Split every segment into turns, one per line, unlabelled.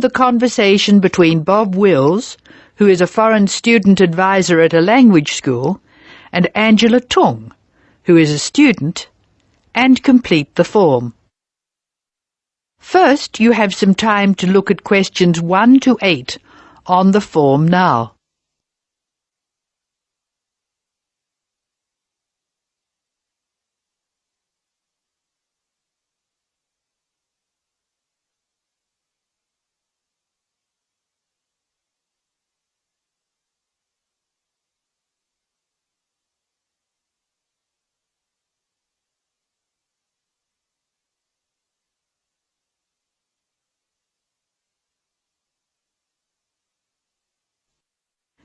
the conversation between Bob Wills, who is a foreign student advisor at a language school, and Angela Tung, who is a student, and complete the form. First, you have some time to look at questions 1 to 8 on the form now.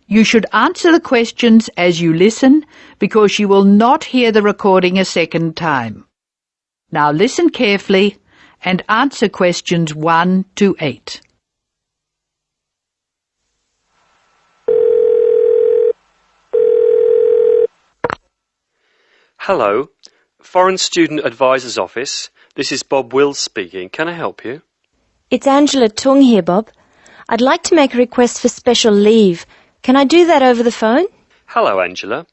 You should answer the questions as you listen because you will not hear the recording a second time. Now listen carefully and answer questions 1 to 8.
Hello, Foreign Student Advisor's Office. This is Bob Wills speaking. Can I help you?
It's Angela Tung here, Bob. I'd like to make a request for special leave. Can I do that over the phone?
Hello, Angela.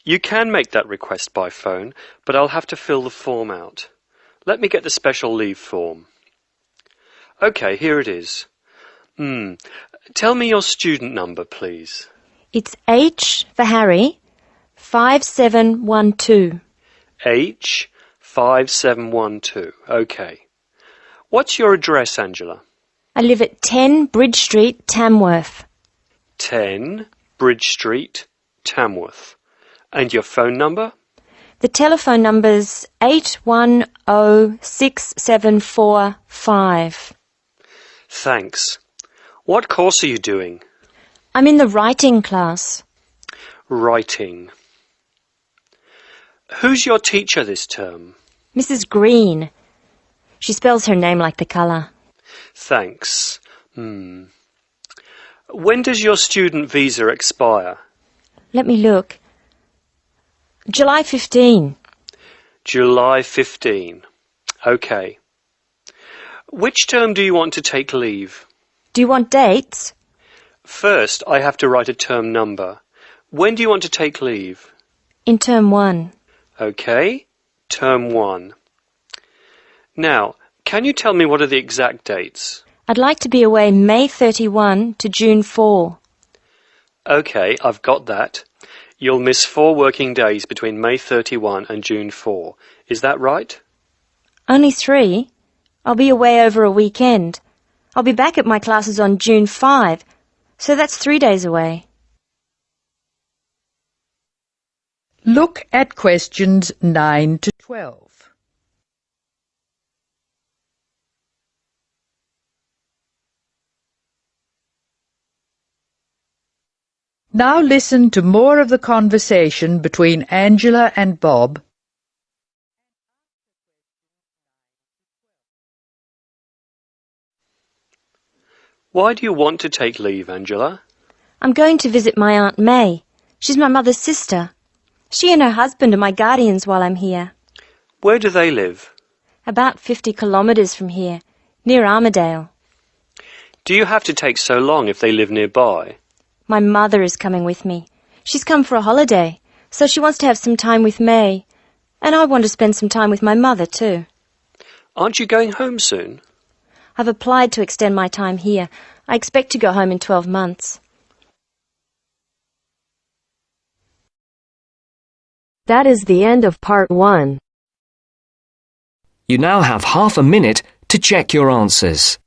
You can make that request by phone, but I'll have to fill the form out. Let me get the special leave form. OK, here it is. Tell me your student number, please.
It's H for Harry, 5712.
H5712. OK. What's your address, Angela?
I live at 10 Bridge Street, Tamworth.
10 Bridge Street, Tamworth. And your phone number?
The telephone number's 810675.
Thanks. What course are you doing?
I'm in the writing class.
Writing. Who's your teacher this term?
Mrs. Green. She spells her name like the colour.
Thanks. When does your student visa expire?
Let me look. July 15.
July 15. OK. Which term do you want to take leave?
Do you want dates?
First, I have to write a term number. When do you want to take leave?
In term 1.
OK. Term 1. Now, can you tell me what are the exact dates?
I'd like to be away May 31 to June 4.
OK, I've got that. You'll miss 4 working days between May 31 and June 4. Is that right?
Only 3? I'll be away over a weekend. I'll be back at my classes on June 5, so that's 3 days away.
Look at questions 9 to 12. Now listen to more of the conversation between Angela and Bob.
Why do you want to take leave, Angela?
I'm going to visit my Aunt May. She's my mother's sister. She and her husband are my guardians while I'm here.
Where do they live?
About 50 kilometres from here, near Armadale.
Do you have to take so long if they live nearby?
My mother is coming with me. She's come for a holiday, so she wants to have some time with May. And I want to spend some time with my mother too.
Aren't you going home soon?
I've applied to extend my time here. I expect to go home in 12 months.
That is the end of part 1.
You now have half a minute to check your answers.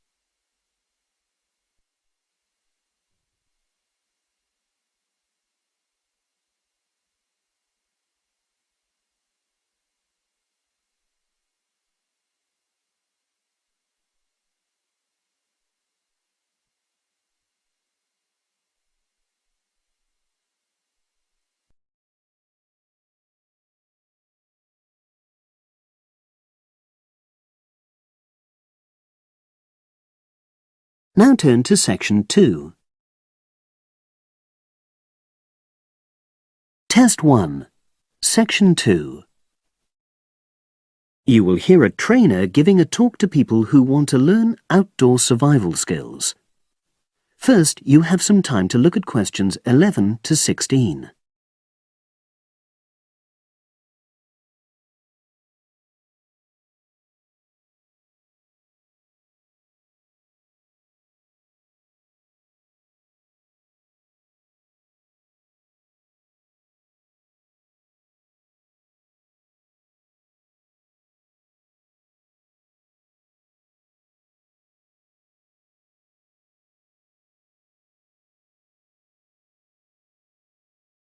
Now turn to section 2. Test 1, section 2. You will hear a trainer giving a talk to people who want to learn outdoor survival skills. First, you have some time to look at questions 11 to 16.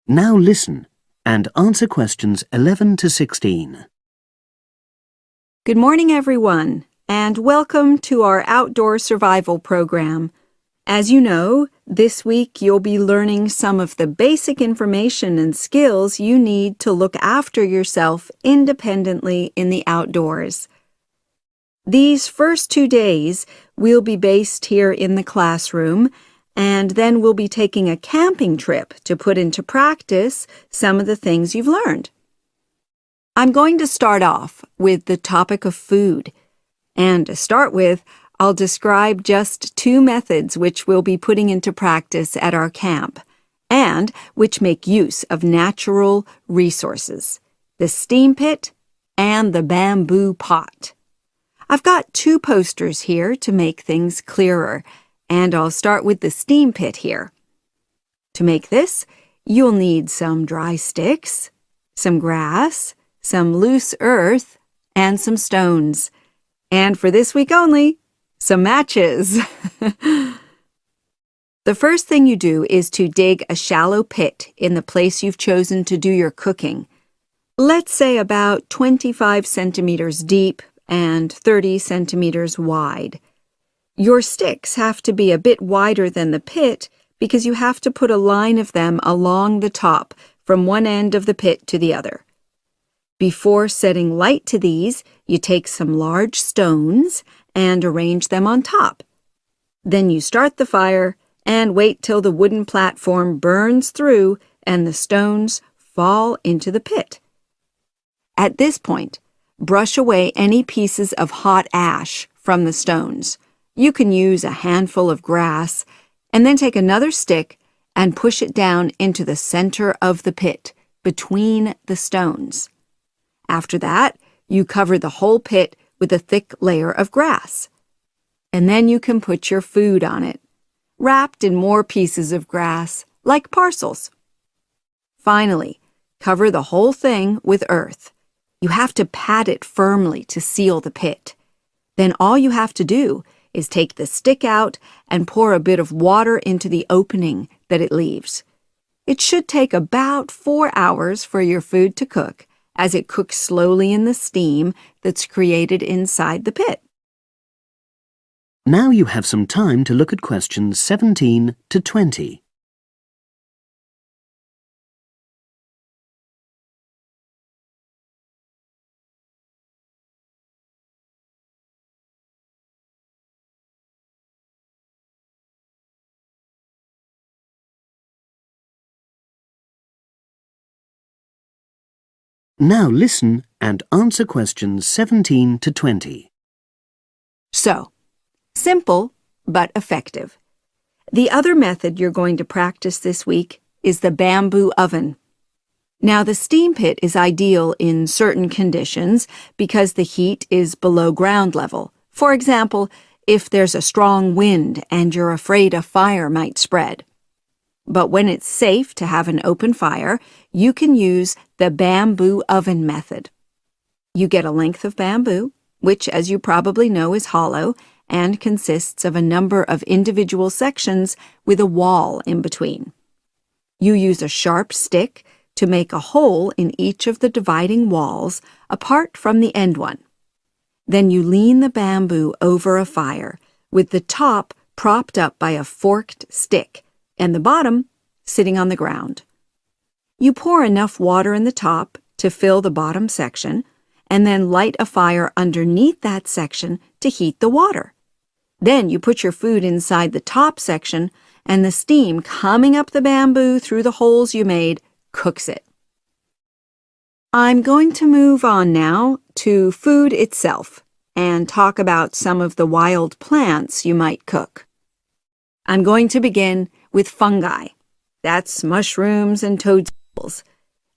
Now listen and answer questions 11 to 16.
Good morning, everyone, and welcome to our outdoor survival program. As you know, this week you'll be learning some of the basic information and skills you need to look after yourself independently in the outdoors. These first 2 days will be based here in the classroom, and then we'll be taking a camping trip to put into practice some of the things you've learned. I'm going to start off with the topic of food. And to start with, I'll describe just 2 methods which we'll be putting into practice at our camp, and which make use of natural resources, the steam pit and the bamboo pot. I've got 2 posters here to make things clearer, and I'll start with the steam pit here. To make this, you'll need some dry sticks, some grass, some loose earth, and some stones. And for this week only, some matches. The first thing you do is to dig a shallow pit in the place you've chosen to do your cooking. Let's say about 25 centimeters deep and 30 centimeters wide. Your sticks have to be a bit wider than the pit because you have to put a line of them along the top from one end of the pit to the other. Before setting light to these, you take some large stones and arrange them on top. Then you start the fire and wait till the wooden platform burns through and the stones fall into the pit. At this point, brush away any pieces of hot ash from the stones. You can use a handful of grass and then take another stick and push it down into the center of the pit, between the stones. After that, you cover the whole pit with a thick layer of grass. And then you can put your food on it, wrapped in more pieces of grass, like parcels. Finally, cover the whole thing with earth. You have to pat it firmly to seal the pit. Then all you have to do is take the stick out and pour a bit of water into the opening that it leaves. It should take about 4 hours for your food to cook, as it cooks slowly in the steam that's created inside the pit.
Now you have some time to look at questions 17 to 20. Now listen and answer questions 17 to 20.
So, simple but effective. The other method you're going to practice this week is the bamboo oven. Now, the steam pit is ideal in certain conditions because the heat is below ground level. For example, if there's a strong wind and you're afraid a fire might spread. But when it's safe to have an open fire, you can use the bamboo oven method. You get a length of bamboo, which, as you probably know, is hollow and consists of a number of individual sections with a wall in between. You use a sharp stick to make a hole in each of the dividing walls apart from the end one. Then you lean the bamboo over a fire, with the top propped up by a forked stick and the bottom sitting on the ground. You pour enough water in the top to fill the bottom section, and then light a fire underneath that section to heat the water. Then you put your food inside the top section, and the steam coming up the bamboo through the holes you made cooks it. I'm going to move on now to food itself and talk about some of the wild plants you might cook. I'm going to begin with fungi. That's mushrooms and toadstools.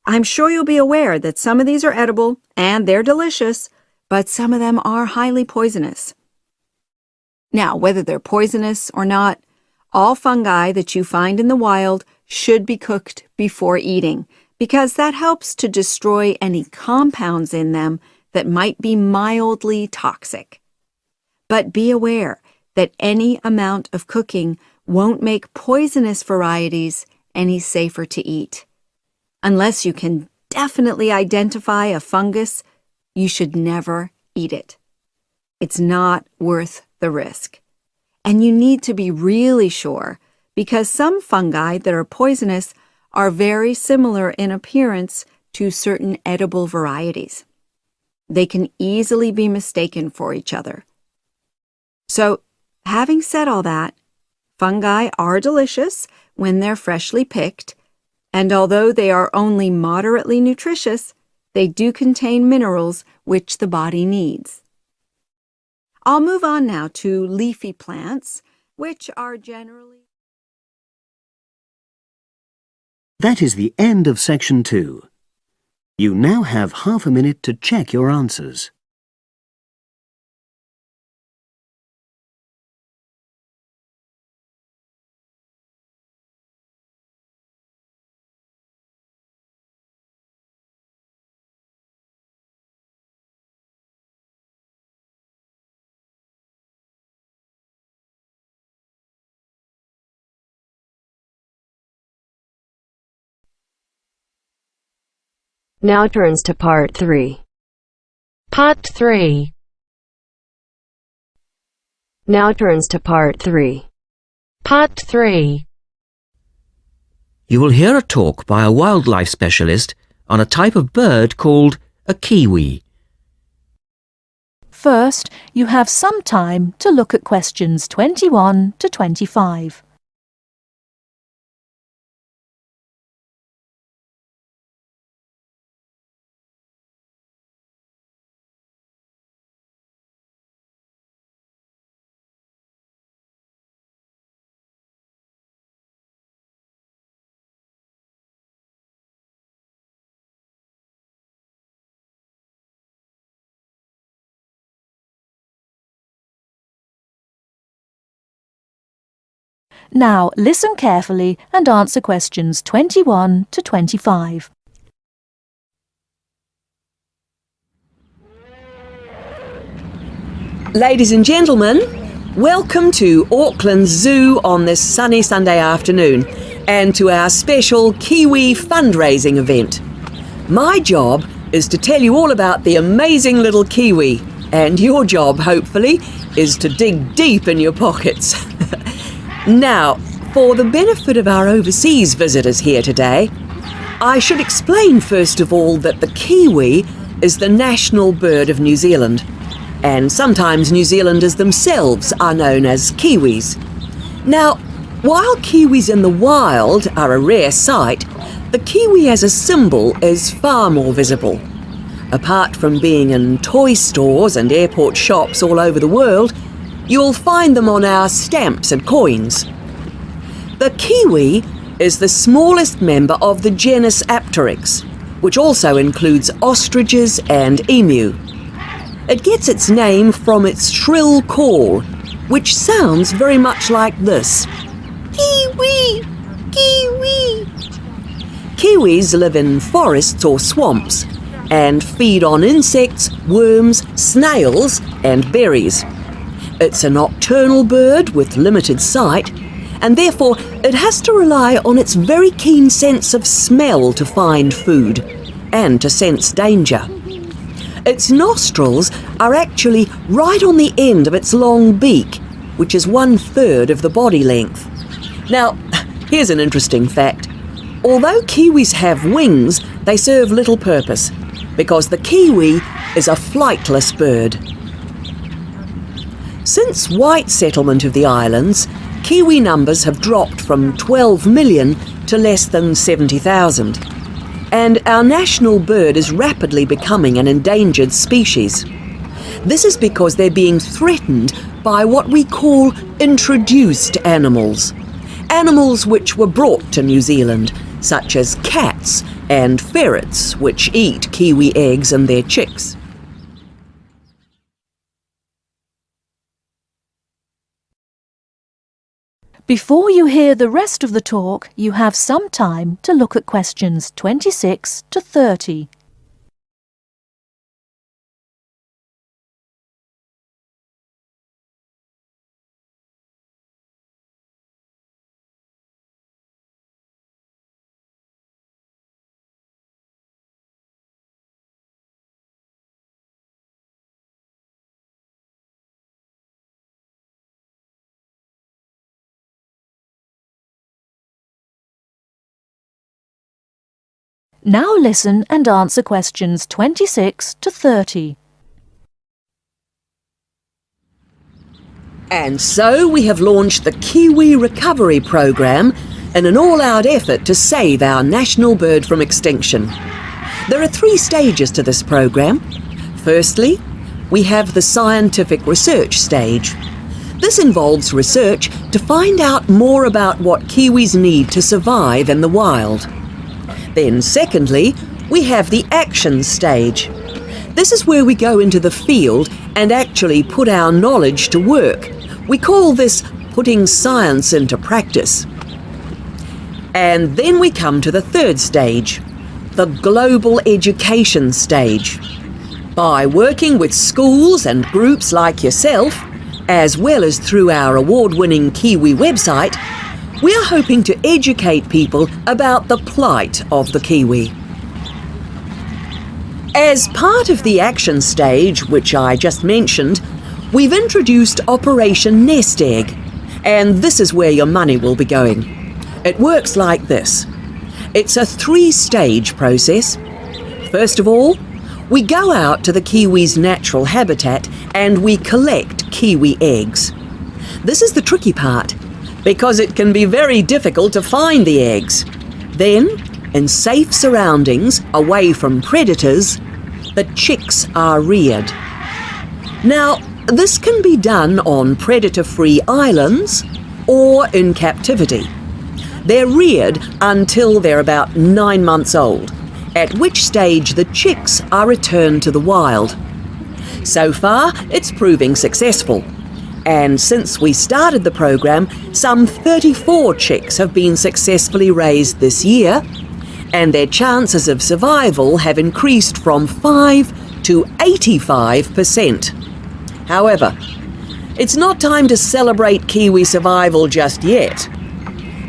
I'm sure you'll be aware that some of these are edible and they're delicious, but some of them are highly poisonous. Now, whether they're poisonous or not, all fungi that you find in the wild should be cooked before eating, because that helps to destroy any compounds in them that might be mildly toxic. But be aware that any amount of cooking won't make poisonous varieties any safer to eat. Unless you can definitely identify a fungus, you should never eat it. It's not worth the risk. And you need to be really sure, because some fungi that are poisonous are very similar in appearance to certain edible varieties. They can easily be mistaken for each other. So, having said all that, fungi are delicious when they're freshly picked, and although they are only moderately nutritious, they do contain minerals which the body needs. I'll move on now to leafy plants, which are generally...
That is the end of section 2. You now have half a minute to check your answers.
Now turns to part 3.
Part 3.
Now turns to part 3.
Part 3.
You will hear a talk by a wildlife specialist on a type of bird called a kiwi.
First, you have some time to look at questions 21 to 25. Now, listen carefully and answer questions 21 to 25.
Ladies and gentlemen, welcome to Auckland Zoo on this sunny Sunday afternoon and to our special Kiwi fundraising event. My job is to tell you all about the amazing little Kiwi, and your job, hopefully, is to dig deep in your pockets. Now, for the benefit of our overseas visitors here today, I should explain first of all that the kiwi is the national bird of New Zealand, and sometimes New Zealanders themselves are known as kiwis. Now, while kiwis in the wild are a rare sight, the kiwi as a symbol is far more visible. Apart from being in toy stores and airport shops all over the world, you'll find them on our stamps and coins. The kiwi is the smallest member of the genus Apteryx, which also includes ostriches and emu. It gets its name from its shrill call, which sounds very much like this. Kiwi! Kiwi! Kiwis live in forests or swamps and feed on insects, worms, snails and berries. It's a nocturnal bird with limited sight, and therefore it has to rely on its very keen sense of smell to find food and to sense danger. Its nostrils are actually right on the end of its long beak, which is 1/3 of the body length. Now, here's an interesting fact. Although kiwis have wings, they serve little purpose, because the kiwi is a flightless bird. Since white settlement of the islands, kiwi numbers have dropped from 12 million to less than 70,000. and our national bird is rapidly becoming an endangered species. This is because they're being threatened by what we call introduced animals. Animals which were brought to New Zealand, such as cats and ferrets, which eat kiwi eggs and their chicks.
Before you hear the rest of the talk, you have some time to look at questions 26 to 30. Now listen and answer questions 26 to 30.
And so we have launched the Kiwi Recovery Programme in an all-out effort to save our national bird from extinction. There are 3 stages to this programme. Firstly, we have the scientific research stage. This involves research to find out more about what kiwis need to survive in the wild. Then secondly, we have the action stage. This is where we go into the field and actually put our knowledge to work. We call this putting science into practice. And then we come to the third stage, the global education stage. By working with schools and groups like yourself, as well as through our award-winning Kiwi website, we are hoping to educate people about the plight of the kiwi. As part of the action stage, which I just mentioned, we've introduced Operation Nest Egg, and this is where your money will be going. It works like this. It's a 3-stage process. First of all, we go out to the kiwi's natural habitat and we collect kiwi eggs. This is the tricky part, because it can be very difficult to find the eggs. Then, in safe surroundings, away from predators, the chicks are reared. Now, this can be done on predator-free islands or in captivity. They're reared until they're about 9 months old, at which stage the chicks are returned to the wild. So far, it's proving successful. And since we started the programme, some 34 chicks have been successfully raised this year, and their chances of survival have increased from 5 to 85%. However, it's not time to celebrate kiwi survival just yet.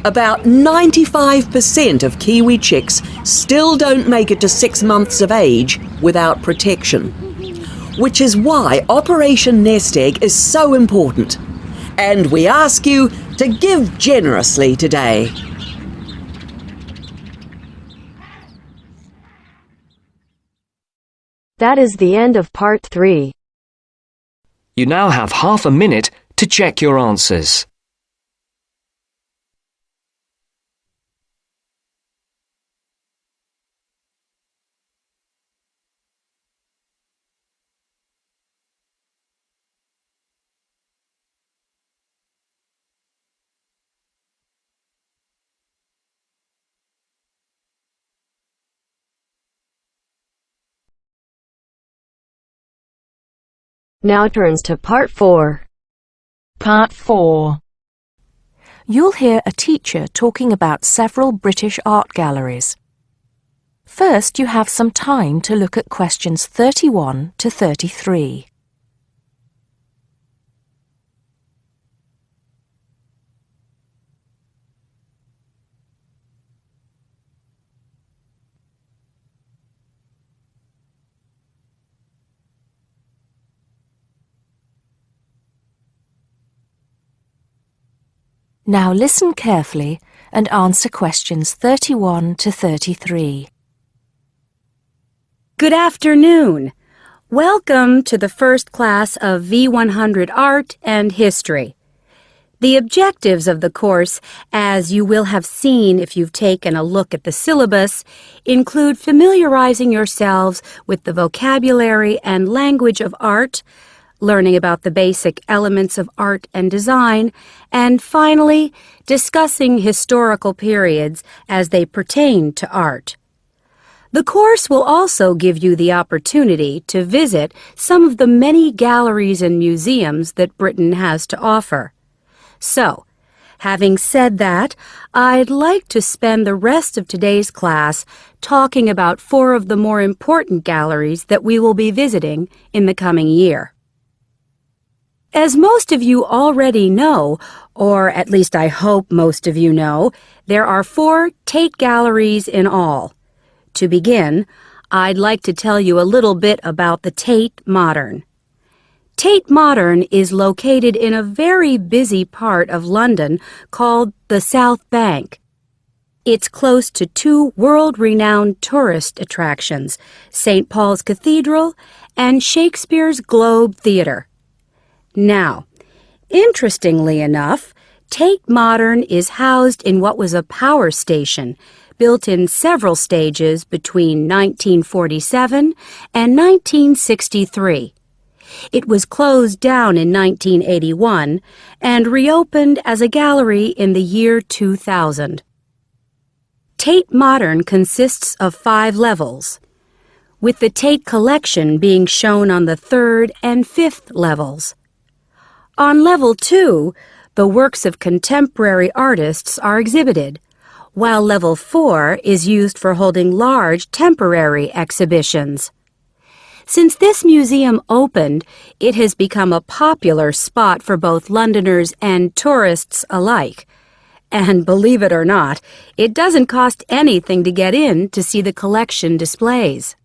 About 95% of kiwi chicks still don't make it to 6 months of age without protection, which is why Operation Nest Egg is so important. And we ask you to give generously today.
That is the end of part 3.
You now have half a minute to check your answers.
Now turns to part 4.
Part 4.
You'll hear a teacher talking about several British art galleries. First, you have some time to look at questions 31 to 33. Now listen carefully and answer questions 31 to 33.
Good afternoon. Welcome to the first class of V100 Art and History. The objectives of the course, as you will have seen if you've taken a look at the syllabus, include familiarizing yourselves with the vocabulary and language of art, learning about the basic elements of art and design, and finally, discussing historical periods as they pertain to art. The course will also give you the opportunity to visit some of the many galleries and museums that Britain has to offer. So, having said that, I'd like to spend the rest of today's class talking about 4 of the more important galleries that we will be visiting in the coming year. As most of you already know, or at least I hope most of you know, there are 4 Tate galleries in all. To begin, I'd like to tell you a little bit about the Tate Modern. Tate Modern is located in a very busy part of London called the South Bank. It's close to 2 world-renowned tourist attractions, St. Paul's Cathedral and Shakespeare's Globe Theatre. Now, interestingly enough, Tate Modern is housed in what was a power station built in several stages between 1947 and 1963. It was closed down in 1981 and reopened as a gallery in the year 2000. Tate Modern consists of 5 levels, with the Tate collection being shown on the 3rd and 5th levels. On level 2, the works of contemporary artists are exhibited, while level 4 is used for holding large temporary exhibitions. Since this museum opened, it has become a popular spot for both Londoners and tourists alike. And believe it or not, it doesn't cost anything to get in to see the collection displays.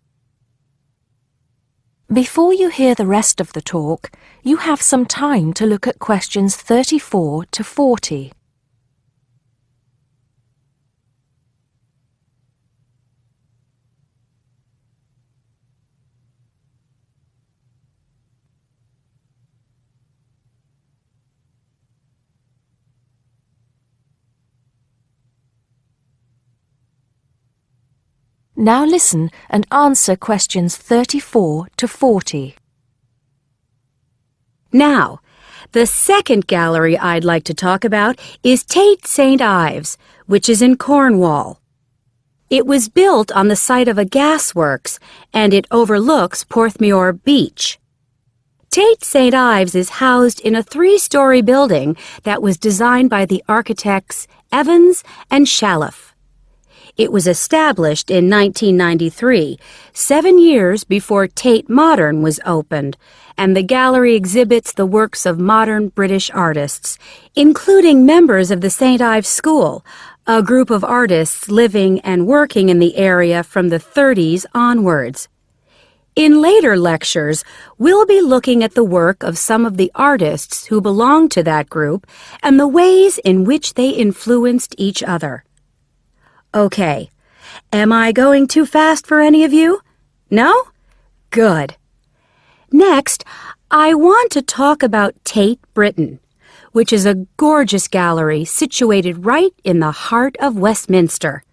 Before you hear the rest of the talk, you have some time to look at questions 34 to 40. Now listen and answer questions 34 to 40.
Now, the second gallery I'd like to talk about is Tate St. Ives, which is in Cornwall. It was built on the site of a gasworks, and it overlooks Porthmeor Beach. Tate St. Ives is housed in a 3-story building that was designed by the architects Evans and Shalliff. It was established in 1993, 7 years before Tate Modern was opened, and the gallery exhibits the works of modern British artists, including members of the St. Ives School, a group of artists living and working in the area from the 30s onwards. In later lectures, we'll be looking at the work of some of the artists who belong to that group and the ways in which they influenced each other. Okay, am I going too fast for any of you? No? Good. Next, I want to talk about Tate Britain, which is a gorgeous gallery situated right in the heart of Westminster.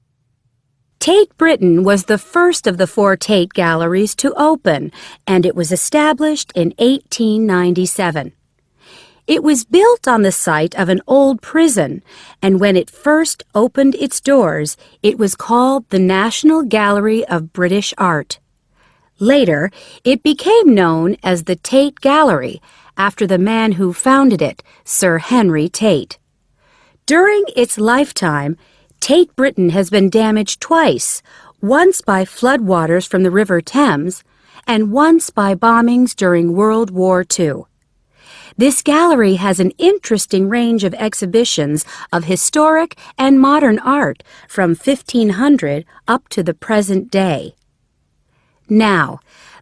Tate Britain was the first of the 4 Tate galleries to open, and it was established in 1897. It was built on the site of an old prison, and when it first opened its doors, it was called the National Gallery of British Art. Later, it became known as the Tate Gallery, after the man who founded it, Sir Henry Tate. During its lifetime, Tate Britain has been damaged twice, once by floodwaters from the River Thames, and once by bombings during World War II. This gallery has an interesting range of exhibitions of historic and modern art from 1500 up to the present day. Now,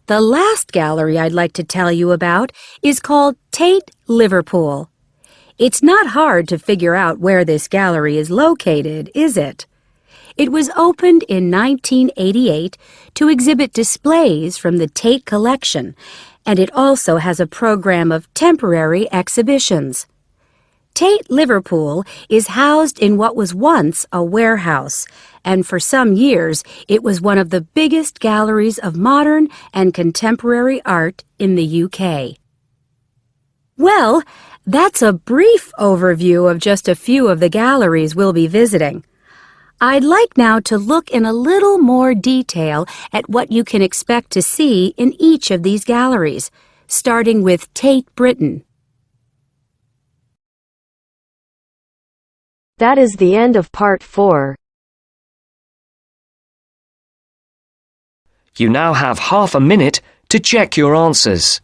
the last gallery I'd like to tell you about is called Tate Liverpool. It's not hard to figure out where this gallery is located, is it? It was opened in 1988 to exhibit displays from the Tate collection, and it also has a program of temporary exhibitions. Tate Liverpool is housed in what was once a warehouse, and for some years it was one of the biggest galleries of modern and contemporary art in the UK. Well, that's a brief overview of just a few of the galleries we'll be visiting. I'd like now to look in a little more detail at what you can expect to see in each of these galleries, starting with Tate Britain.
That is the end of part 4.
You now have half a minute to check your answers.